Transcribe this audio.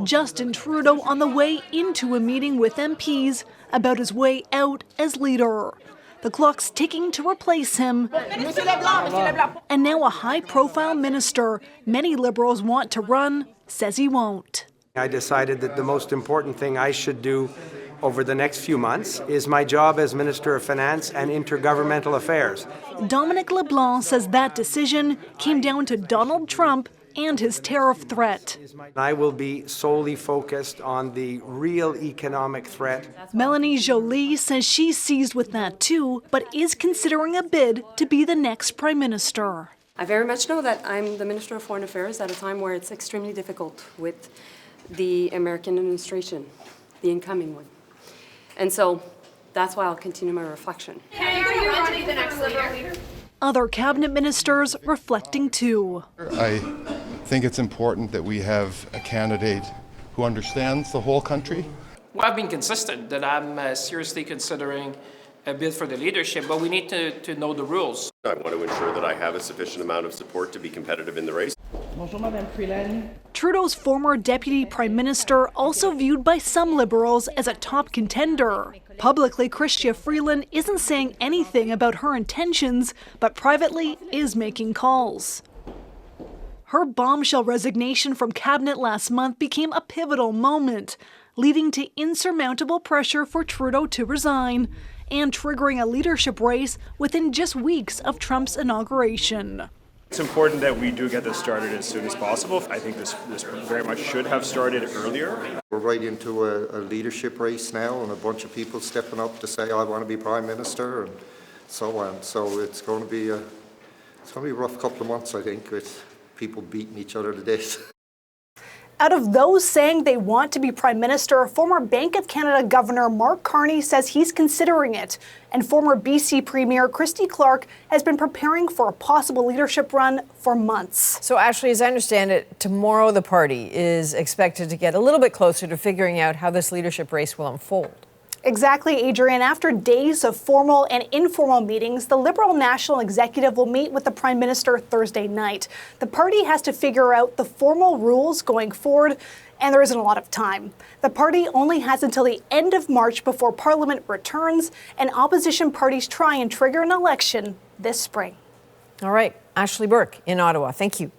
Justin Trudeau on the way into a meeting with MPs about his way out as leader. The clock's ticking to replace him. And now a high-profile minister many Liberals want to run says he won't. I decided that the most important thing I should do over the next few months is my job as Minister of Finance and Intergovernmental Affairs. Dominic LeBlanc says that decision came down to Donald Trump and his tariff threat. I will be solely focused on the real economic threat. Mélanie Joly says she's seized with that too, but is considering a bid to be the next Prime Minister. I very much know that I'm the Minister of Foreign Affairs at a time where it's extremely difficult with the American administration, the incoming one. And so that's why I'll continue my reflection. Are you going to be the next leader? Other cabinet ministers reflecting too. I think it's important that we have a candidate who understands the whole country. Well, I've been consistent that I'm seriously considering a bid for the leadership, but we need to know the rules. I want to ensure that I have a sufficient amount of support to be competitive in the race. Trudeau's former deputy prime minister also viewed by some Liberals as a top contender. Publicly, Chrystia Freeland isn't saying anything about her intentions, but privately is making calls. Her bombshell resignation from cabinet last month became a pivotal moment, leading to insurmountable pressure for Trudeau to resign and triggering a leadership race within just weeks of Trump's inauguration. It's important that we do get this started as soon as possible. I think this very much should have started earlier. We're right into a leadership race now, and a bunch of people stepping up to say, I want to be Prime Minister, and so on. So it's going to be a rough couple of months, I think, with people beating each other to death. Out of those saying they want to be Prime Minister, former Bank of Canada Governor Mark Carney says he's considering it. And former BC Premier Christy Clark has been preparing for a possible leadership run for months. So, Ashley, as I understand it, tomorrow the party is expected to get a little bit closer to figuring out how this leadership race will unfold. Exactly, Adrienne. After days of formal and informal meetings, the Liberal National Executive will meet with the Prime Minister Thursday night. The party has to figure out the formal rules going forward, and there isn't a lot of time. The party only has until the end of March before Parliament returns, and opposition parties try and trigger an election this spring. All right, Ashley Burke in Ottawa. Thank you.